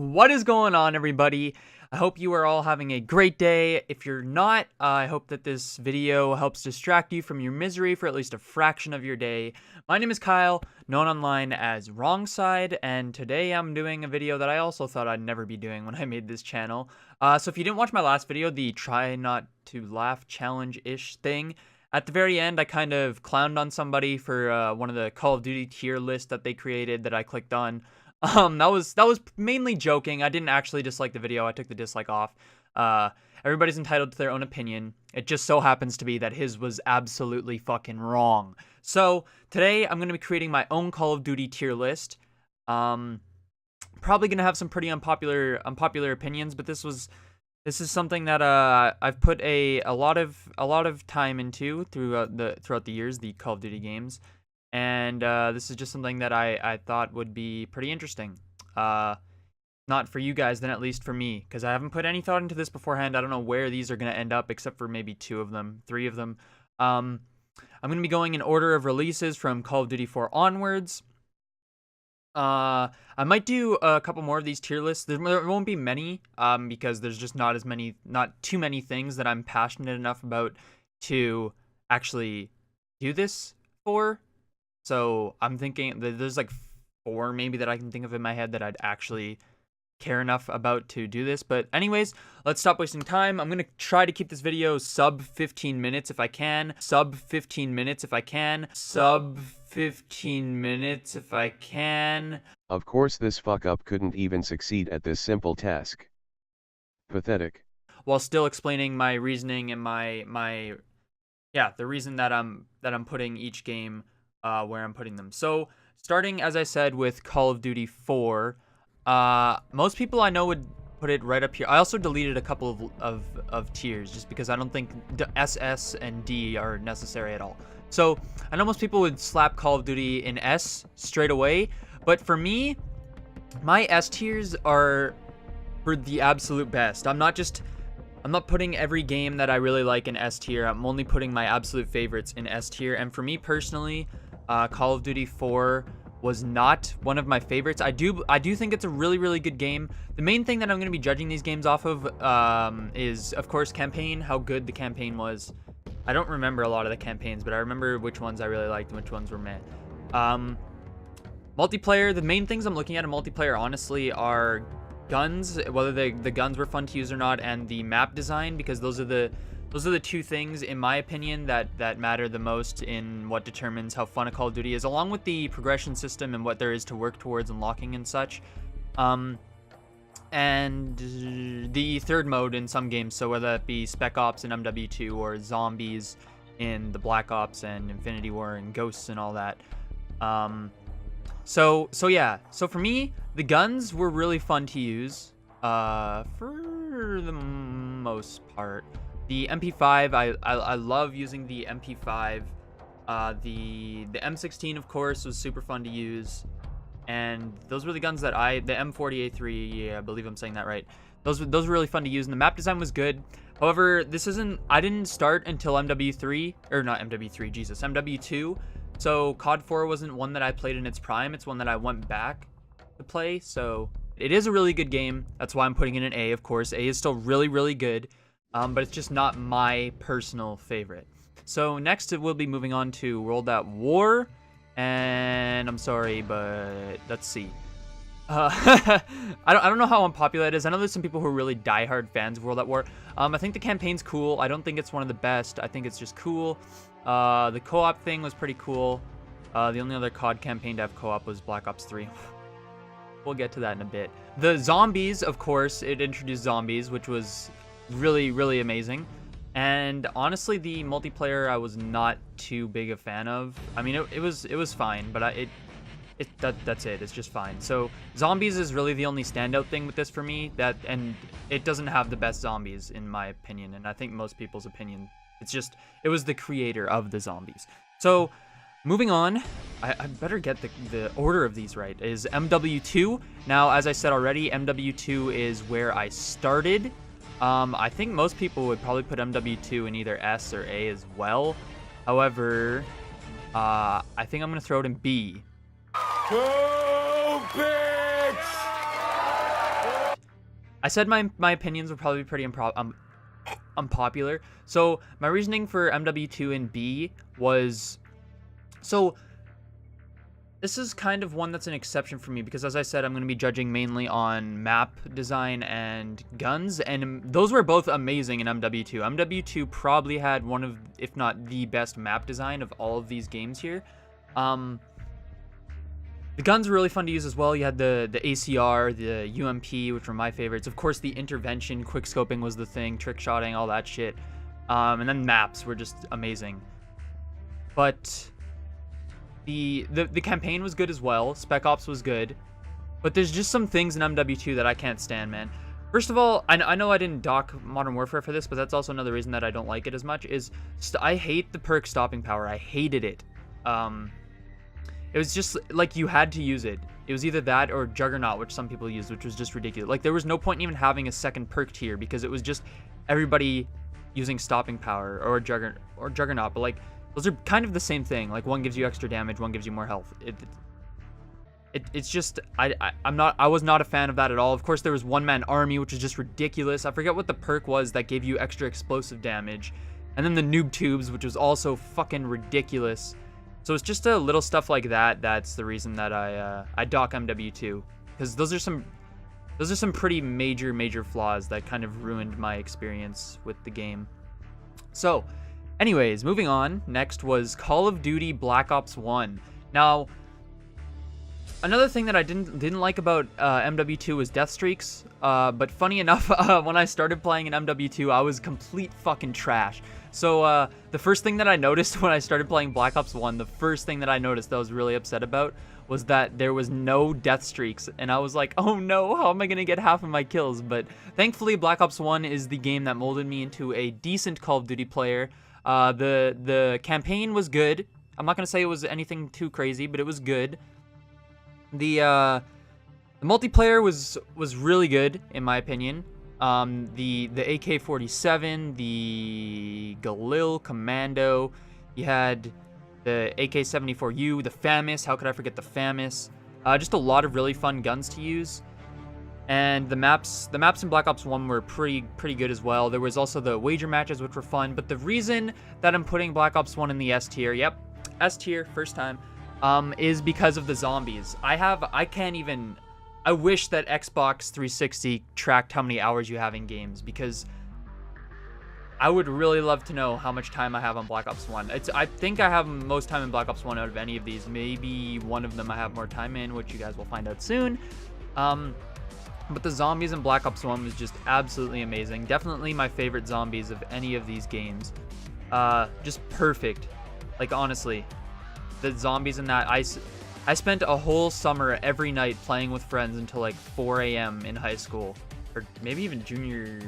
What is going on, everybody? I hope you are all having a great day. If you're not, I hope that this video helps distract you from your misery for at least a fraction of your day. My name is Kyle, known online as Wrong Side, and today I'm doing a video that I also thought I'd never be doing when I made this channel. So if you didn't watch my last video, the try not to laugh challenge-ish thing, at the very end, I kind of clowned on somebody for one of the Call of Duty tier lists that they created that I clicked on. That was mainly joking. I didn't actually dislike the video. I took the dislike off. Everybody's entitled to their own opinion. It just so happens to be that his was absolutely fucking wrong. So today I'm gonna be creating my own Call of Duty tier list. Probably gonna have some pretty unpopular opinions, but this is something that I've put a lot of time into throughout the years, the Call of Duty games. And this is just something that I thought would be pretty interesting. Not for you guys, then at least for me, because I haven't put any thought into this beforehand. I don't know where these are going to end up, except for maybe 2 of them, 3 of them. I'm going to be going in order of releases from Call of Duty 4 onwards. I might do a couple more of these tier lists. There won't be many, because there's just not too many things that I'm passionate enough about to actually do this for. So I'm thinking that there's like 4 maybe that I can think of in my head that I'd actually care enough about to do this. But anyways, let's stop wasting time. I'm going to try to keep this video sub 15 minutes if I can. Sub 15 minutes if I can. Sub 15 minutes if I can. Of course this fuck up couldn't even succeed at this simple task. Pathetic. While still explaining my reasoning and the reason that I'm putting each game where I'm putting them. So starting, as I said, with Call of Duty 4, most people I know would put it right up here. I also deleted a couple of tiers just because I don't think SS and D are necessary at all. So I know most people would slap Call of Duty in S straight away, but for me, my S tiers are for the absolute best. I'm not putting every game that I really like in S tier. I'm only putting my absolute favorites in S tier. And for me personally, Call of Duty 4 was not one of my favorites. I do think it's a really, really good game. The main thing that I'm going to be judging these games off of is, of course, campaign, how good the campaign was. I don't remember a lot of the campaigns, but I remember which ones I really liked and which ones were meh. Multiplayer, the main things I'm looking at in multiplayer, honestly, are guns, whether the guns were fun to use or not, and the map design, because those are the 2 things, in my opinion, that matter the most in what determines how fun a Call of Duty is, along with the progression system and what there is to work towards unlocking and such. And the third mode in some games, so whether that be Spec Ops and MW2 or Zombies in the Black Ops and Infinity War and Ghosts and all that. So yeah. So for me, the guns were really fun to use, for the most part. The MP5, I love using the MP5. The M16, of course, was super fun to use. And those were the guns that the M40A3, yeah, I believe I'm saying that right. Those were really fun to use, and the map design was good. However, I didn't start until MW3, or not MW3, Jesus, MW2. So COD 4 wasn't one that I played in its prime. It's one that I went back to play. So it is a really good game. That's why I'm putting it in A, of course. A is still really, really good. But it's just not my personal favorite. So next we'll be moving on to World at War. And I'm sorry, but let's see. I don't know how unpopular it is. I know there's some people who are really diehard fans of World at War. I think the campaign's cool. I don't think it's one of the best. I think it's just cool. The co-op thing was pretty cool. The only other COD campaign to have co-op was Black Ops 3. We'll get to that in a bit. The zombies, of course, it introduced zombies, which was really, really amazing. And honestly, the multiplayer I was not too big a fan of. I mean, it was fine, but that's it. It's just fine. So zombies is really the only standout thing with this for me. And it doesn't have the best zombies in my opinion, and I think most people's opinion. It was the creator of the zombies. So moving on, I better get the order of these right. Is MW2. Now, as I said already, MW2 is where I started. I think most people would probably put MW2 in either S or A as well. However, I think I'm going to throw it in B. Go, bitch! I said my opinions were probably pretty unpopular. So my reasoning for MW2 and B was, so this is kind of one that's an exception for me because, as I said, I'm going to be judging mainly on map design and guns, and those were both amazing in MW2. MW2 probably had one of, if not the best map design of all of these games here. The guns were really fun to use as well. You had the ACR, the UMP, which were my favorites. Of course, the intervention, quick scoping was the thing, trick shotting, all that shit. And then maps were just amazing. But the campaign was good as well. Spec Ops was good. But there's just some things in MW2 that I can't stand, man. First of all, I know I didn't dock Modern Warfare for this, but that's also another reason that I don't like it as much, is I hate the perk stopping power. I hated it. It was just like you had to use it. It was either that or Juggernaut, which some people used, which was just ridiculous. Like, there was no point in even having a second perk tier because it was just everybody using stopping power or Juggernaut. But like, those are kind of the same thing. Like, one gives you extra damage, one gives you more health. It's just I was not a fan of that at all. Of course, there was One Man Army, which is just ridiculous. I forget what the perk was that gave you extra explosive damage, and then the Noob Tubes, which was also fucking ridiculous. So it's just a little stuff like that. That's the reason that I dock MW2, because those are some pretty major flaws that kind of ruined my experience with the game. So, anyways, moving on. Next was Call of Duty Black Ops 1. Now, another thing that I didn't like about MW2 was death streaks. But funny enough, when I started playing in MW2, I was complete fucking trash. So the first thing that I noticed when I started playing Black Ops 1, the first thing that I noticed that I was really upset about was that there was no death streaks. And I was like, oh no, how am I going to get half of my kills? But thankfully, Black Ops 1 is the game that molded me into a decent Call of Duty player. The campaign was good. I'm not going to say it was anything too crazy, but it was good. The multiplayer was really good, in my opinion. The AK-47, the Galil Commando, you had the AK-74U, the FAMAS, how could I forget the FAMAS? Just a lot of really fun guns to use. And the maps in Black Ops 1 were pretty good as well. There was also the wager matches, which were fun, but the reason that I'm putting Black Ops 1 in the S tier, yep, S tier, first time, is because of the zombies. I wish that Xbox 360 tracked how many hours you have in games, because I would really love to know how much time I have on Black Ops 1. I think I have most time in Black Ops 1 out of any of these. Maybe one of them I have more time in, which you guys will find out soon. But the zombies in Black Ops 1 was just absolutely amazing. Definitely my favorite zombies of any of these games. Just perfect. Like, honestly, the zombies in that, I spent a whole summer every night playing with friends until like 4 a.m. in high school, or maybe even junior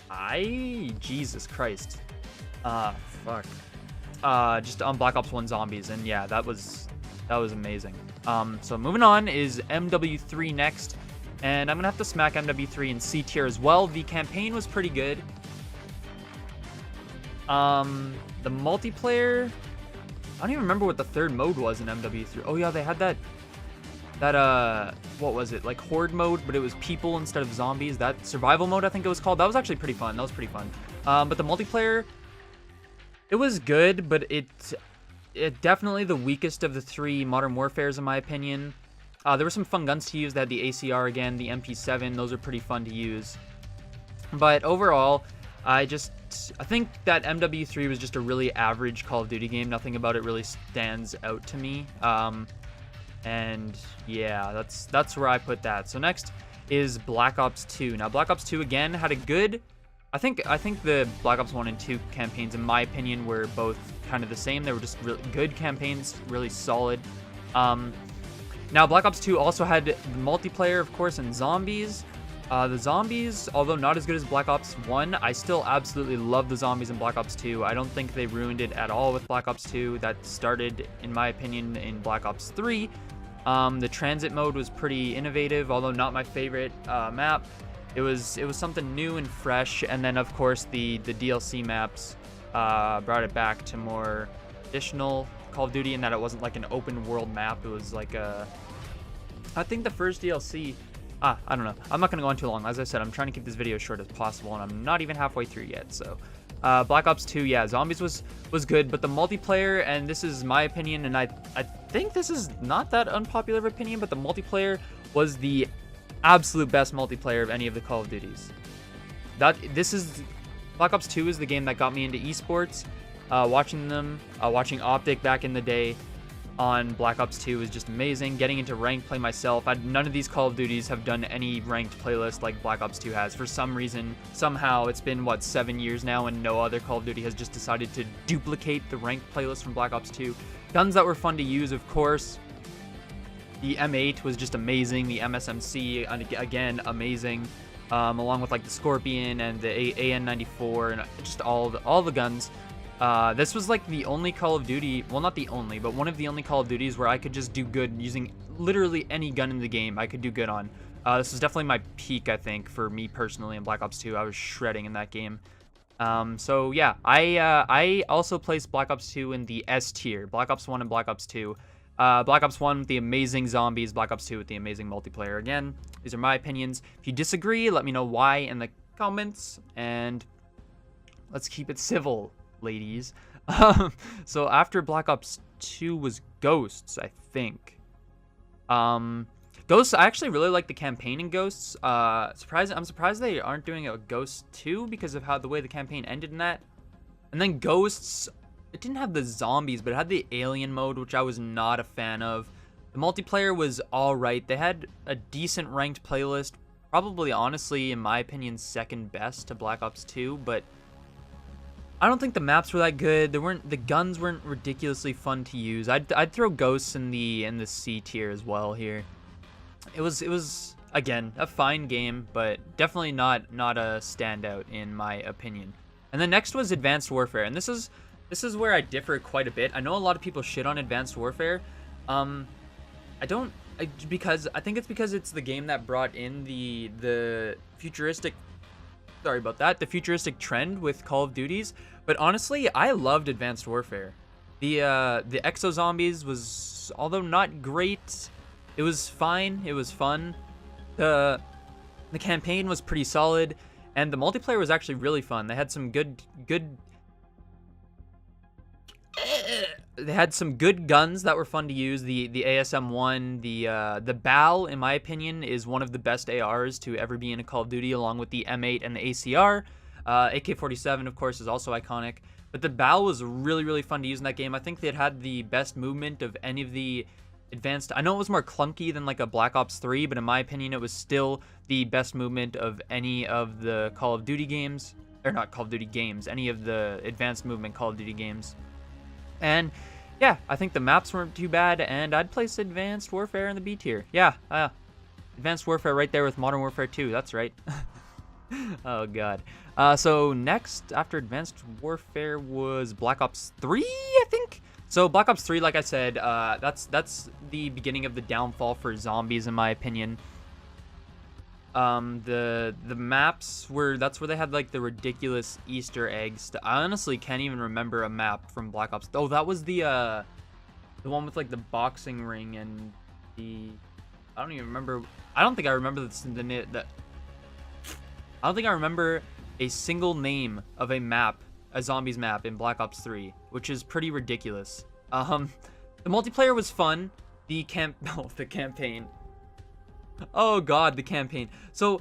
high. Jesus Christ. Fuck. Just on Black Ops 1 zombies, and yeah, that was amazing. So moving on is MW3 next, and I'm gonna have to smack MW3 in C tier as well. The campaign was pretty good. The multiplayer, I don't even remember what the third mode was in MW3. Oh yeah, they had that what was it, like horde mode, but it was people instead of zombies. That survival mode, I think it was called. That was actually pretty fun. But the multiplayer, it was good, but it definitely the weakest of the three Modern Warfares in my opinion. There were some fun guns to use. They had the ACR again, the MP7. Those are pretty fun to use. But overall, I think that MW3 was just a really average Call of Duty game. Nothing about it really stands out to me. And yeah, that's where I put that. So next is Black Ops 2. Now, Black Ops 2 again had a good, I think the Black Ops 1 and 2 campaigns, in my opinion, were both kind of the same. They were just really good campaigns, really solid. Now, Black Ops 2 also had the multiplayer, of course, and zombies. The zombies, although not as good as Black Ops 1, I still absolutely love the zombies in Black Ops 2. I don't think they ruined it at all with Black Ops 2. That started, in my opinion, in Black Ops 3. The transit mode was pretty innovative, although not my favorite map. It was something new and fresh, and then of course the DLC maps brought it back to more traditional Call of Duty in that it wasn't like an open world map. It was like I think the first DLC I don't know. I'm not going to go on too long. As I said, I'm trying to keep this video as short as possible, and I'm not even halfway through yet. So, Black Ops 2, yeah, Zombies was good, but the multiplayer, and this is my opinion, and I think this is not that unpopular of opinion, but the multiplayer was the absolute best multiplayer of any of the Call of Duties. Black Ops 2 is the game that got me into esports. Watching Optic back in the day on Black Ops 2 was just amazing. Getting into ranked play myself. None of these Call of Duties have done any ranked playlist like Black Ops 2 has. For some reason, somehow, it's been, 7 years now, and no other Call of Duty has just decided to duplicate the ranked playlist from Black Ops 2. Guns that were fun to use, of course. The M8 was just amazing. The MSMC, again, amazing. Along with, like, the Scorpion and the AN-94 and just all the guns. This was like the only Call of Duty, well, not the only, but one of the only Call of Duties where I could just do good using literally any gun in the game I could do good on. This was definitely my peak, I think, for me personally in Black Ops 2. I was shredding in that game. So yeah, I also placed Black Ops 2 in the S tier, Black Ops 1 and Black Ops 2. Black Ops 1 with the amazing zombies, Black Ops 2 with the amazing multiplayer. Again, these are my opinions. If you disagree, let me know why in the comments, and let's keep it civil, ladies. So after Black Ops 2 was Ghosts, I think. Ghosts, I actually really like the campaign in Ghosts. I'm surprised they aren't doing a Ghost 2 because of how the way the campaign ended in that. And then Ghosts, it didn't have the zombies, but it had the alien mode, which I was not a fan of. The multiplayer was alright. They had a decent ranked playlist. Probably, honestly, in my opinion, second best to Black Ops 2, but I don't think the maps were that good. The guns weren't ridiculously fun to use. I'd throw Ghosts in the C tier as well here. It was again a fine game, but definitely not a standout in my opinion. And then next was Advanced Warfare, and this is where I differ quite a bit. I know a lot of people shit on Advanced Warfare. Because I think it's because it's the game that brought in the futuristic. Sorry about that. The futuristic trend with Call of Duties. But honestly, I loved Advanced Warfare. The Exo Zombies was, although not great, it was fine. It was fun. The campaign was pretty solid, and the multiplayer was actually really fun. They had some good. They had some good guns that were fun to use. The ASM-1, the BAL, in my opinion, is one of the best ARs to ever be in a Call of Duty, along with the M8 and the ACR. AK-47, of course, is also iconic. But the BAL was really, really fun to use in that game. I think they had the best movement of any of the advanced. I know it was more clunky than like a Black Ops 3, but in my opinion, it was still the best movement of any of the Call of Duty games. Or not Call of Duty games, any of the advanced movement Call of Duty games. And yeah, I think the maps weren't too bad, and I'd place Advanced Warfare in the B tier. Yeah, Advanced Warfare right there with Modern Warfare 2. That's right. Oh god. So next after Advanced Warfare was Black Ops 3, I think. So Black Ops 3, like I said, that's the beginning of the downfall for zombies, in my opinion. The maps that's where they had like the ridiculous Easter eggs. I honestly can't even remember a map from Black Ops. Oh, that was the one with like the boxing ring and I don't even remember. I don't think I remember I don't think I remember a single name of a zombies map in Black Ops 3, which is pretty ridiculous. The multiplayer was fun. The campaign. Oh god, the campaign. So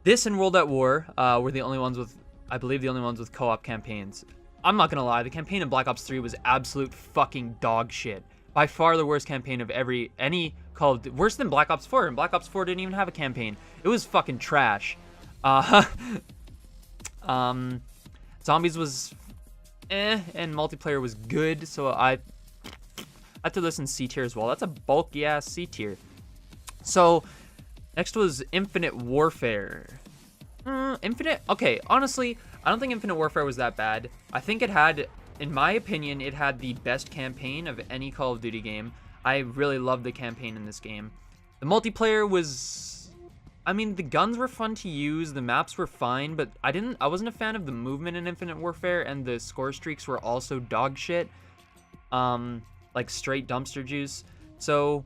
this and World at War were the only ones with, I believe, the only ones with co-op campaigns. I'm not gonna lie, the campaign in Black Ops 3 was absolute fucking dog shit. By far the worst campaign of any Call of Duty. Worse than Black Ops 4, and Black Ops 4 didn't even have a campaign. It was fucking trash. Zombies was and multiplayer was good, so I have to listen C tier as well. That's a bulky ass C tier. So next was Infinite Warfare. Okay, honestly, I don't think Infinite Warfare was that bad. I think it had, in my opinion, it had the best campaign of any Call of Duty game. I really loved the campaign in this game. The multiplayer was, I mean, the guns were fun to use, the maps were fine, but I wasn't a fan of the movement in Infinite Warfare, and the score streaks were also dog shit. Like straight dumpster juice. So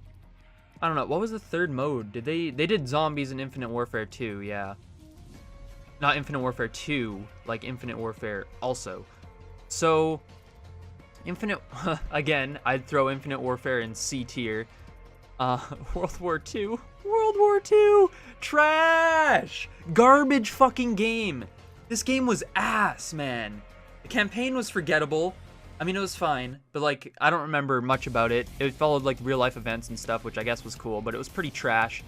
I don't know. What was the third mode? They did zombies in Infinite Warfare 2, yeah. Not Infinite Warfare 2, like Infinite Warfare also. So, Infinite, again, I'd throw Infinite Warfare in C tier. World War II. World War II! Trash! Garbage fucking game. This game was ass, man. The campaign was forgettable. I mean, it was fine, but like, I don't remember much about it. It followed like real life events and stuff, which I guess was cool, but it was pretty trash.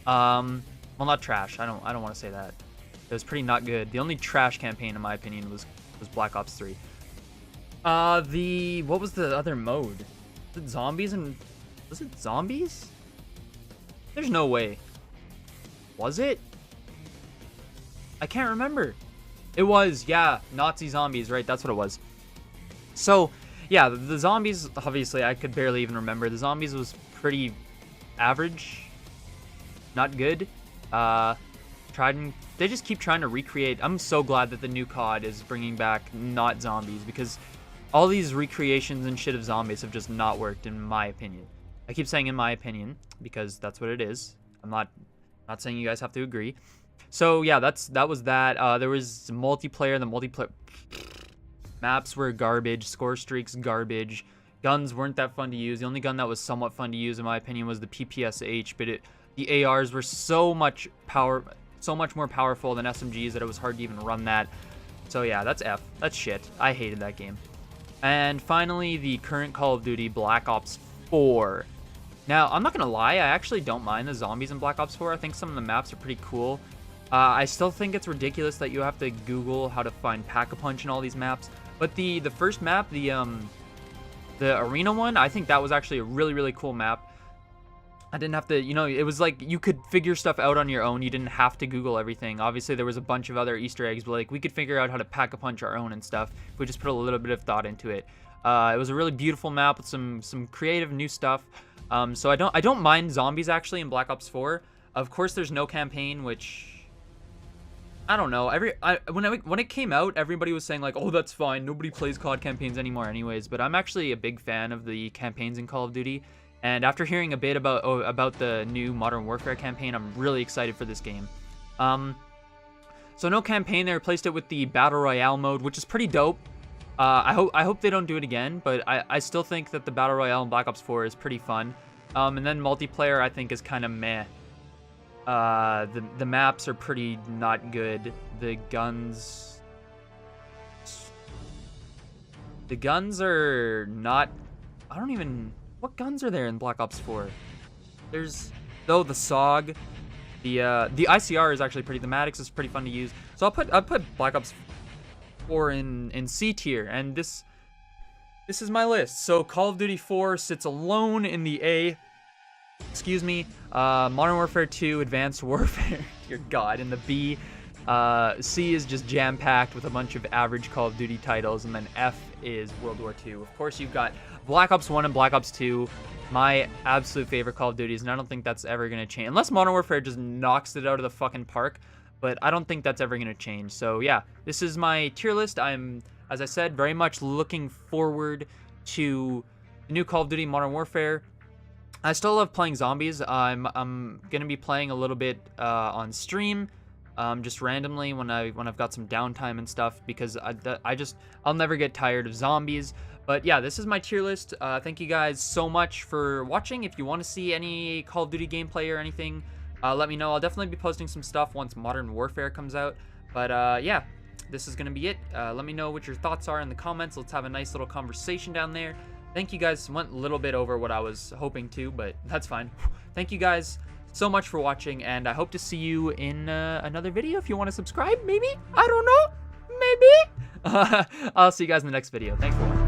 Well, not trash. I don't want to say that. It was pretty not good. The only trash campaign, in my opinion, was Black Ops 3. What was the other mode? Was it zombies and... Was it zombies? There's no way. Was it? I can't remember. It was, yeah, Nazi zombies, right? That's what it was. So, yeah, the zombies, obviously, I could barely even remember. The zombies was pretty average. Not good. They just keep trying to recreate. I'm so glad that the new COD is bringing back not zombies, because all these recreations and shit of zombies have just not worked, in my opinion. I keep saying in my opinion, because that's what it is. I'm not saying you guys have to agree. So, yeah, that was that. There was multiplayer. The multiplayer... Maps were garbage, score streaks garbage, guns weren't that fun to use. The only gun that was somewhat fun to use, in my opinion, was the PPSH, but the ARs were so much more powerful than SMGs that it was hard to even run that. So yeah, that's F. That's shit. I hated that game. And finally, the current Call of Duty Black Ops 4. Now, I'm not gonna lie, I actually don't mind the zombies in Black Ops 4. I think some of the maps are pretty cool. I still think it's ridiculous that you have to Google how to find Pack-a-Punch in all these maps. But the first map, the arena one, I think that was actually a really, really cool map. I didn't have to, you know, it was like you could figure stuff out on your own. You didn't have to Google everything. Obviously, there was a bunch of other Easter eggs, but like we could figure out how to Pack-a-Punch our own and stuff if we just put a little bit of thought into it. It was a really beautiful map with some creative new stuff. So I don't mind zombies actually in Black Ops 4. Of course, there's no campaign, which... I don't know. When it came out, everybody was saying like, "Oh, that's fine. Nobody plays COD campaigns anymore, anyways." But I'm actually a big fan of the campaigns in Call of Duty, and after hearing a bit about the new Modern Warfare campaign, I'm really excited for this game. So no campaign. They replaced it with the Battle Royale mode, which is pretty dope. I hope they don't do it again, but I still think that the Battle Royale in Black Ops 4 is pretty fun. And then multiplayer, I think, is kind of meh. The maps are pretty not good. The guns are not... I don't even... What guns are there in Black Ops 4? There's... Though the SOG, the ICR is actually pretty... The Maddox is pretty fun to use. So I'll put Black Ops 4 in C tier, and this is my list. So Call of Duty 4 sits alone in the A. Excuse me. Modern Warfare 2, Advanced Warfare, dear God, in the B. C is just jam-packed with a bunch of average Call of Duty titles, and then F is World War II. Of course, you've got Black Ops 1 and Black Ops 2, my absolute favorite Call of Duties, and I don't think that's ever going to change. Unless Modern Warfare just knocks it out of the fucking park, but I don't think that's ever going to change. So yeah, this is my tier list. I'm, as I said, very much looking forward to the new Call of Duty Modern Warfare. I still love playing zombies. I'm gonna be playing a little bit on stream, just randomly when I've got some downtime and stuff, because I'll never get tired of zombies. But yeah, this is my tier list. Thank you guys so much for watching. If you want to see any Call of Duty gameplay or anything, let me know. I'll definitely be posting some stuff once Modern Warfare comes out. But yeah, this is gonna be it. Let me know what your thoughts are in the comments. Let's have a nice little conversation down there. Thank you guys. Went a little bit over what I was hoping to, but that's fine. Thank you guys so much for watching, and I hope to see you in another video. If you want to subscribe, maybe? I don't know. Maybe? I'll see you guys in the next video. Thanks for watching.